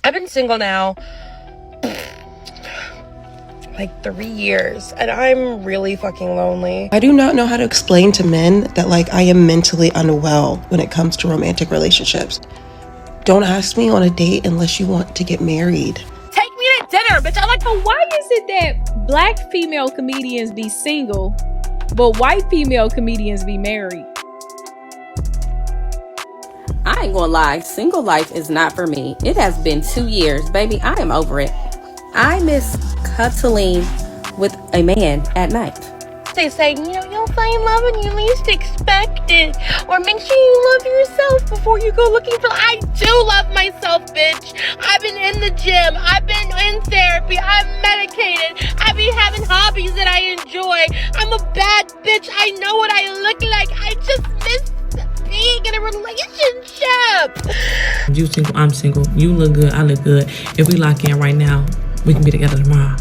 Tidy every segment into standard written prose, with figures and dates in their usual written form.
I've been single now like 3 years, and I'm really fucking lonely. I do not know how to explain to men that I am mentally unwell when it comes to romantic relationships. Don't ask me on a date unless you want to get married. Take me to dinner, bitch. But why is it that black female comedians be single, but white female comedians be married? I ain't gonna lie, single life is not for me. It has been 2 years, baby. I am over it. I miss cuddling with a man at night. They say, you'll find love when you least expect it. Or make sure you love yourself before you go looking for... I do love myself, bitch. I've been in the gym. I've been in therapy. I'm medicated. I be having hobbies that I enjoy. I'm a bad bitch. I know what I look like. I just miss being in a relationship. You single, I'm single. You look good, I look good. If we lock in right now, we can be together tomorrow.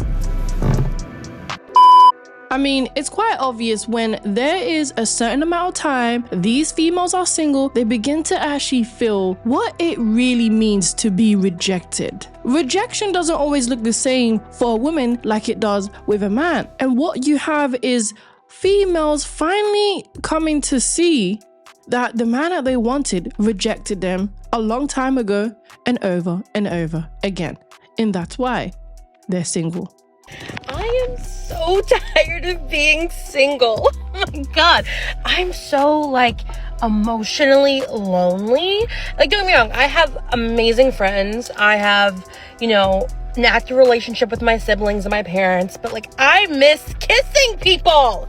I mean, it's quite obvious when there is a certain amount of time these females are single, they begin to actually feel what it really means to be rejected. Rejection doesn't always look the same for a woman like it does with a man. And what you have is females finally coming to see that the man that they wanted rejected them a long time ago and over again. And that's why they're single. I am so tired of being single. Oh my God. I'm so emotionally lonely. Don't get me wrong. I have amazing friends. I have, an active relationship with my siblings and my parents. But I miss kissing people.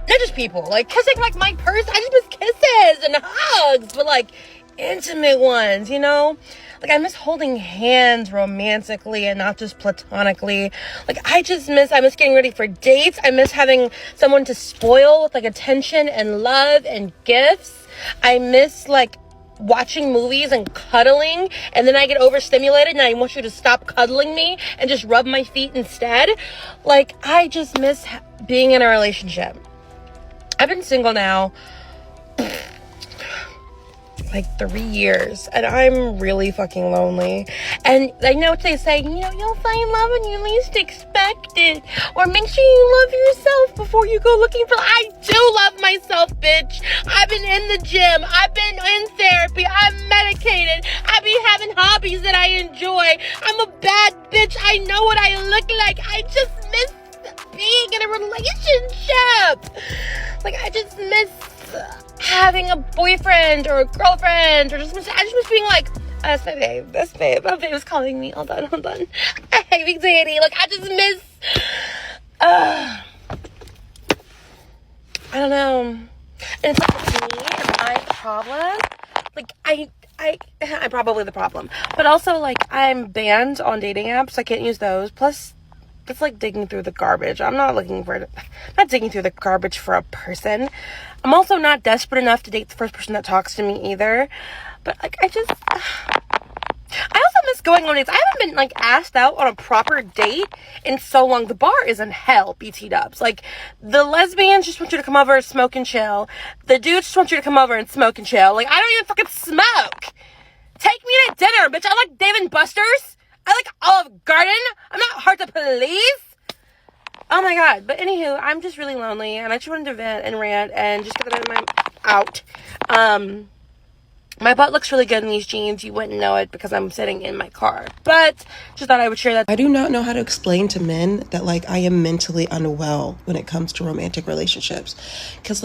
Not just people, kissing my person. I just miss kisses and hugs, but intimate ones, I miss holding hands romantically and not just platonically. I miss getting ready for dates. I miss having someone to spoil with attention and love and gifts. I miss watching movies and cuddling, and then I get overstimulated and I want you to stop cuddling me and just rub my feet instead. I just miss being in a relationship. I've been single now 3 years, and I'm really fucking lonely. And I know what they say, you'll find love when you least expect it. Or make sure you love yourself before you go looking for... I do love myself, bitch. I've been in the gym. I've been in therapy. I'm medicated. I be having hobbies that I enjoy. I'm a bad bitch. I know what I look like. I just miss being in a relationship. I just miss having a boyfriend or a girlfriend, or I just miss being that's my babe, my babe is calling me, hold on, I hate anxiety, I just miss, I don't know, and it's me and my problem, I'm probably the problem, but also, I'm banned on dating apps, so I can't use those, plus, it's digging through the garbage. I'm not digging through the garbage for a person. I'm also not desperate enough to date the first person that talks to me either. But I also miss going on dates. I haven't been asked out on a proper date in so long. The bar is in hell, BT dubs. The lesbians just want you to come over and smoke and chill. The dudes just want you to come over and smoke and chill. I don't even fucking smoke. Take me to dinner, bitch. I like Dave and Buster's. I like Olive Garden. I'm not hard to please. Oh my God. But anywho, I'm just really lonely, and I just wanted to vent and rant and just get that out. My butt looks really good in these jeans. You wouldn't know it because I'm sitting in my car. But just thought I would share that. I do not know how to explain to men that I am mentally unwell when it comes to romantic relationships. Because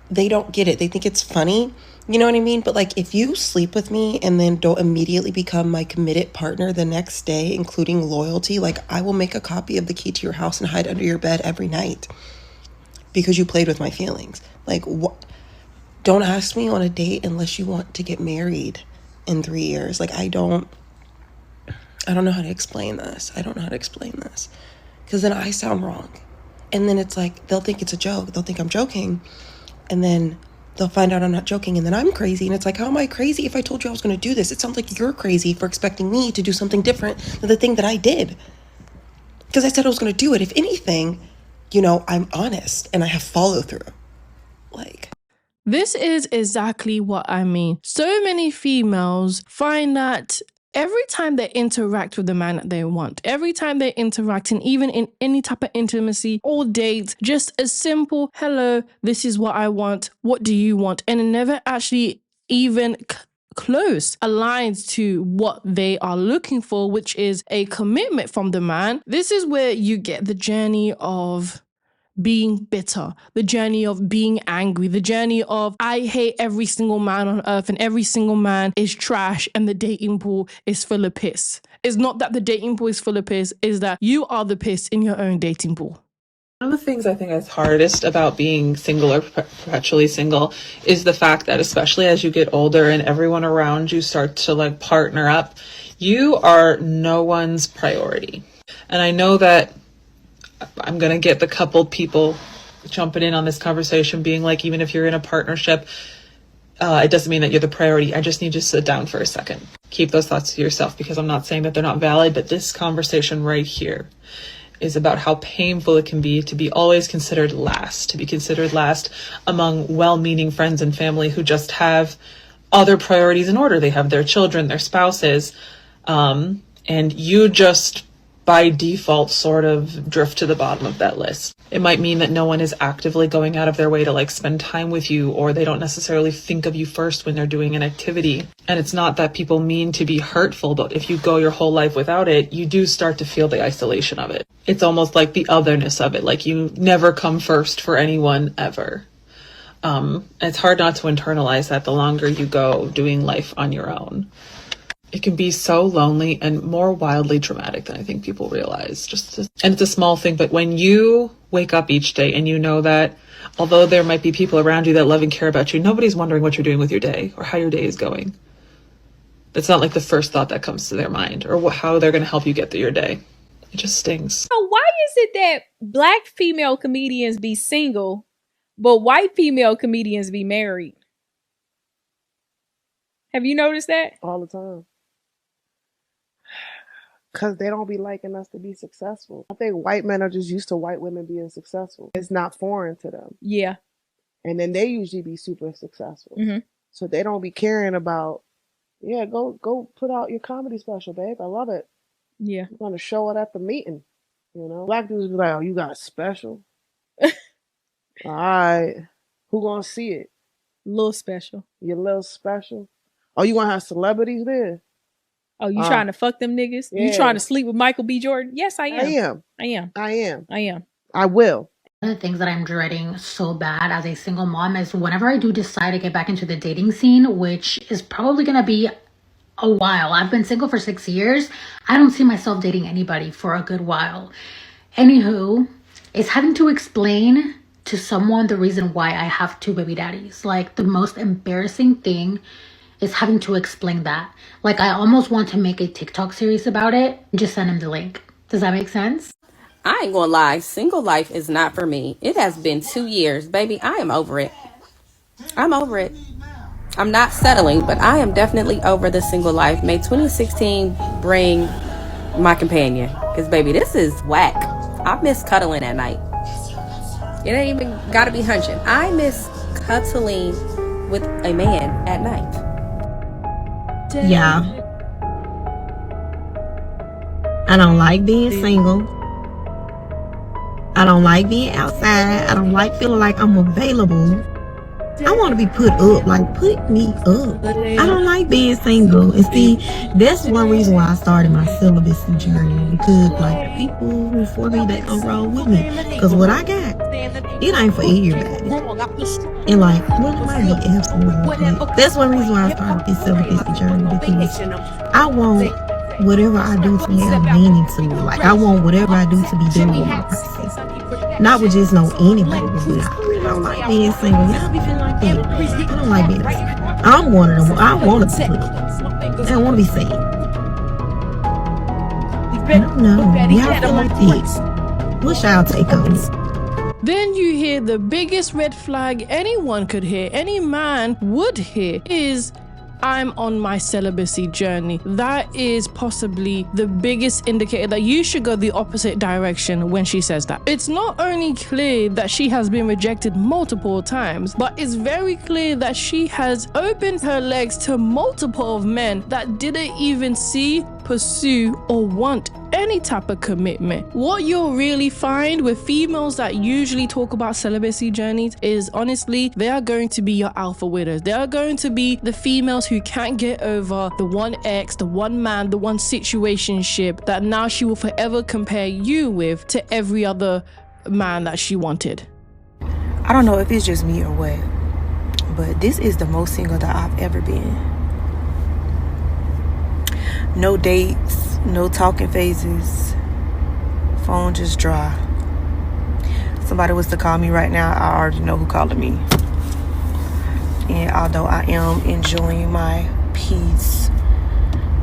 they don't get it. They think it's funny. You know what I mean? But if you sleep with me and then don't immediately become my committed partner the next day, including loyalty, I will make a copy of the key to your house and hide under your bed every night because you played with my feelings. Don't ask me on a date unless you want to get married in 3 years. I don't know how to explain this. I don't know how to explain this because then I sound wrong. And then it's they'll think it's a joke. They'll think I'm joking. And then they'll find out I'm not joking, and then I'm crazy. And it's how am I crazy if I told you I was going to do this? It sounds like you're crazy for expecting me to do something different than the thing that I did. Because I said I was going to do it. If anything, I'm honest and I have follow through. This is exactly what I mean. So many females find that every time they interact with the man that they want, every time they interact, and even in any type of intimacy or dates, just a simple hello, this is what I want, what do you want, and it never actually even close aligns to what they are looking for, which is a commitment from the man. This is where you get the journey of being bitter, the journey of being angry, the journey of I hate every single man on earth and every single man is trash and the dating pool is full of piss. It's not that the dating pool is full of piss, it's that you are the piss in your own dating pool. One of the things I think is hardest about being single or perpetually single is the fact that, especially as you get older and everyone around you starts to like partner up, you are no one's priority. And I know that I'm going to get the couple people jumping in on this conversation being like, even if you're in a partnership, it doesn't mean that you're the priority. I just need you to sit down for a second. Keep those thoughts to yourself, because I'm not saying that they're not valid, but this conversation right here is about how painful it can be to be always considered last, to be considered last among well-meaning friends and family who just have other priorities in order. They have their children, their spouses, and you just by default sort of drift to the bottom of that list. It might mean that no one is actively going out of their way to like spend time with you, or they don't necessarily think of you first when they're doing an activity. And it's not that people mean to be hurtful, but if you go your whole life without it, you do start to feel the isolation of it. It's almost like the otherness of it, like you never come first for anyone ever. It's hard not to internalize that the longer you go doing life on your own. It can be so lonely and more wildly dramatic than I think people realize. And it's a small thing, but when you wake up each day and you know that although there might be people around you that love and care about you, nobody's wondering what you're doing with your day or how your day is going. That's not like the first thought that comes to their mind, or how they're going to help you get through your day. It just stings. So why is it that black female comedians be single, but white female comedians be married? Have you noticed that? All the time. Because they don't be liking us to be successful. I think white men are just used to white women being successful. It's not foreign to them. Yeah. And then they usually be super successful. Mm-hmm. So they don't be caring about, yeah, go put out your comedy special, babe. I love it. Yeah. I'm going to show it at the meeting. You know, black dudes be like, oh, you got a special? All right. Who going to see it? Little special. Your little special? Oh, you want to have celebrities there? Oh, you trying to fuck them niggas? Yeah. You trying to sleep with Michael B. Jordan? Yes, I am. I am. I am. I am. I am. I will. One of the things that I'm dreading so bad as a single mom is whenever I do decide to get back into the dating scene, which is probably going to be a while. I've been single for 6 years. I don't see myself dating anybody for a good while. Anywho, is having to explain to someone the reason why I have 2 baby daddies. Like, the most embarrassing thing is having to explain that. Like, I almost want to make a TikTok series about it and just send him the link. Does that make sense? I ain't gonna lie, single life is not for me. It has been 2 years, baby. I am over it. I'm over it. I'm not settling, but I am definitely over the single life. May 2016 bring my companion. Because, baby, this is whack. I miss cuddling at night. It ain't even gotta be hunching. I miss cuddling with a man at night. Yeah. I don't like being single. I don't like being outside. I don't like feeling like I'm available. I want to be put up, like put me up. I don't like being single. And see, that's one reason why I started my celibacy journey, because like the people who for me, they gonna roll with me. Because what I got, it ain't for everybody. And like, well, it might be absolutely. That's one reason why I started this celibacy journey, because I want whatever I do to have meaning to me. Like, I want whatever I do to be done with my person. Not with just anybody, but I really don't like being single. Y'all be feeling like that. I don't like being single. I'm one of them. I want to be single. I don't want to be saved. I don't know. Y'all feel like this. What's y'all take on it? Then you hear the biggest red flag anyone could hear, any man would hear, is I'm on my celibacy journey. That is possibly the biggest indicator that you should go the opposite direction when she says that. It's not only clear that she has been rejected multiple times, but it's very clear that she has opened her legs to multiple of men that didn't even see, pursue, or want any type of commitment. What you'll really find with females that usually talk about celibacy journeys is, honestly, they are going to be your alpha widows. They are going to be the females who can't get over the one ex, the one man, the one situationship that now she will forever compare you with to every other man that she wanted. I don't know if it's just me or what, but this is the most single that I've ever been. No dates, no talking phases, phone just dry. Somebody was to call me right now, I already know who calling me. And although I am enjoying my peace,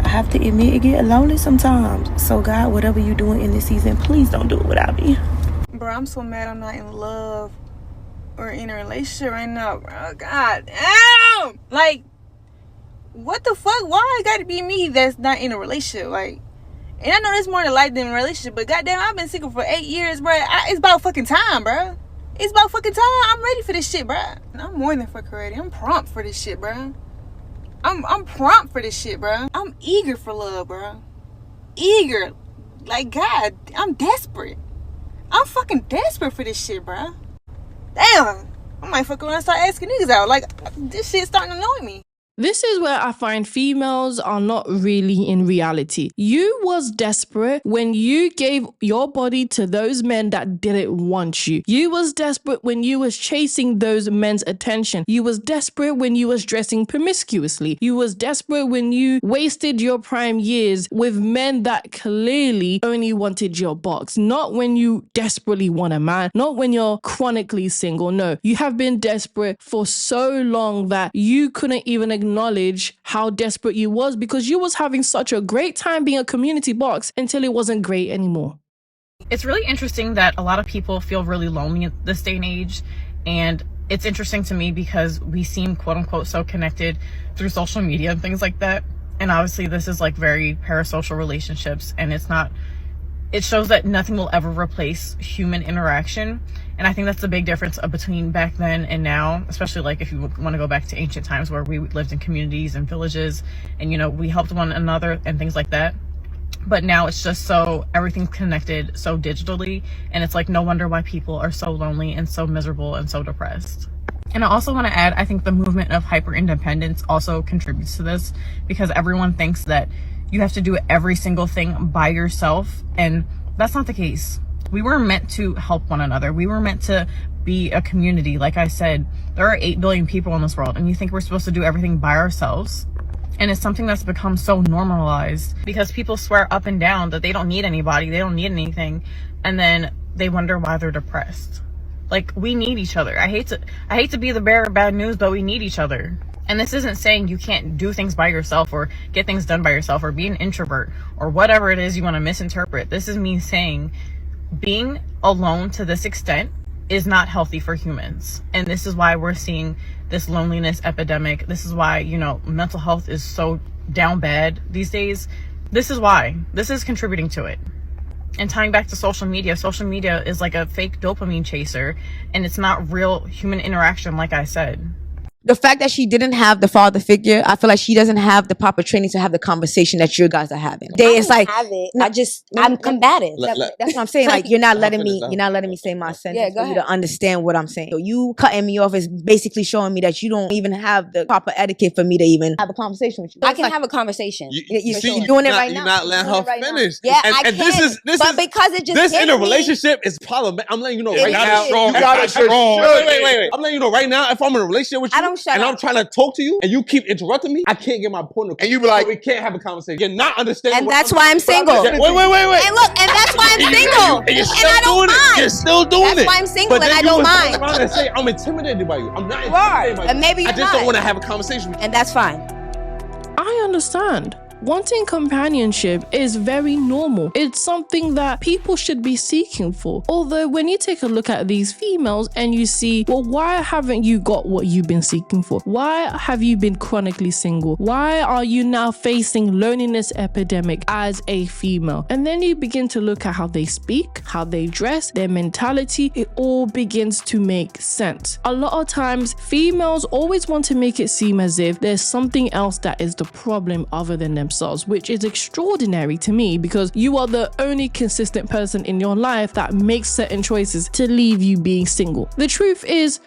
I have to admit it get lonely sometimes. So God, whatever you're doing in this season, please don't do it without me. Bro, I'm so mad I'm not in love or in a relationship right now, bro. God damn! Like, what the fuck? Why it gotta be me that's not in a relationship? Like, and I know there's more to life than a relationship, but goddamn, I've been single for 8 years, bro. It's about fucking time, bro. It's about fucking time. I'm ready for this shit, bro. I'm more than fucking ready. I'm prompt for this shit, bro. I'm prompt for this shit, bro. I'm eager for love, bro. Eager. Like, God, I'm desperate. I'm fucking desperate for this shit, bro. Damn. I might fuck around and start asking niggas out. Like, this shit's starting to annoy me. This is where I find females are not really in reality. You was desperate when you gave your body to those men that didn't want you. You was desperate when you was chasing those men's attention. You was desperate when you was dressing promiscuously. You was desperate when you wasted your prime years with men that clearly only wanted your box. Not when you desperately want a man. Not when you're chronically single. No, you have been desperate for so long that you couldn't even acknowledge how desperate you was because you was having such a great time being a community box until it wasn't great anymore. It's really interesting that a lot of people feel really lonely at this day and age, and it's interesting to me because we seem quote unquote so connected through social media and things like that, and obviously this is like very parasocial relationships, and it shows that nothing will ever replace human interaction. And I think that's the big difference between back then and now, especially like if you want to go back to ancient times where we lived in communities and villages and, you know, we helped one another and things like that. But now it's just so everything's connected so digitally, and it's like no wonder why people are so lonely and so miserable and so depressed. And I also want to add, I think the movement of hyper independence also contributes to this, because everyone thinks that you have to do every single thing by yourself, and that's not the case. We were meant to help one another. We were meant to be a community. Like I said, there are 8 billion people in this world, and you think we're supposed to do everything by ourselves? And it's something that's become so normalized because people swear up and down that they don't need anybody, they don't need anything, and then they wonder why they're depressed. Like, we need each other. I hate to be the bearer of bad news, but we need each other. And this isn't saying you can't do things by yourself or get things done by yourself or be an introvert or whatever it is you want to misinterpret. This is me saying being alone to this extent is not healthy for humans. And this is why we're seeing this loneliness epidemic. This is why, you know, mental health is so down bad these days. This is why. This is contributing to it. And tying back to social media is like a fake dopamine chaser, and it's not real human interaction, like I said. The fact that she didn't have the father figure, I feel like she doesn't have the proper training to have the conversation that you guys are having. It's like, I'm combative. That's what I'm saying. Like, you're not letting me say my sentence for you to understand what I'm saying. So you cutting me off is basically showing me that you don't even have the proper etiquette for me to even have a conversation with you. I can have a conversation. You're doing it right now. You're not letting her finish. Yeah, I can. But because it just this hit in a me, relationship is problematic. I'm letting you know right now. Wait. I'm letting you know right now. If I'm in a relationship with you, I'm trying to talk to you, and you keep interrupting me, I can't get my point across. And you be like, we can't have a conversation. You're not understanding. And that's why I'm single. Wait. And look, and that's why I'm single. And you're still doing it. You're still doing it. That's why I'm single, and I don't mind. I'm trying to say I'm intimidated by you. I'm not intimidated by you. And maybe you're I just don't want to have a conversation with you. And that's fine. I understand. Wanting companionship is very normal. It's something that people should be seeking for. Although when you take a look at these females and you see, well, why haven't you got what you've been seeking for? Why have you been chronically single? Why are you now facing loneliness epidemic as a female? And then you begin to look at how they speak, how they dress, their mentality. It all begins to make sense. A lot of times, females always want to make it seem as if there's something else that is the problem other than themselves, which is extraordinary to me because you are the only consistent person in your life that makes certain choices to leave you being single. The truth is,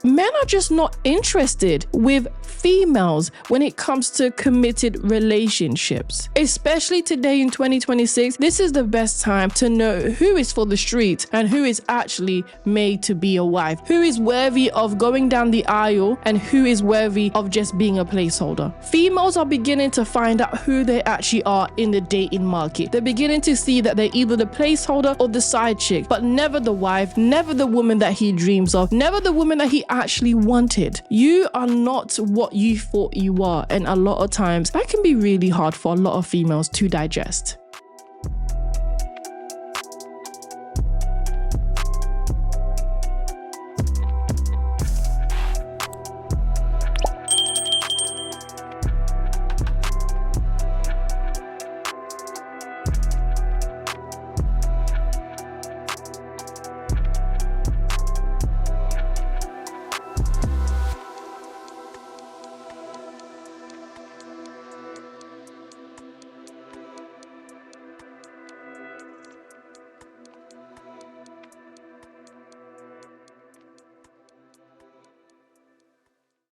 men are just not interested with females when it comes to committed relationships. Especially today in 2026, this is the best time to know who is for the street and who is actually made to be a wife, who is worthy of going down the aisle and who is worthy of just being a placeholder. Females are beginning to find out who they actually are in the dating market. They're beginning to see that they're either the placeholder or the side chick, but never the wife, never the woman that he dreams of, never the woman that he actually wanted. You are not what you thought you are, and a lot of times that can be really hard for a lot of females to digest.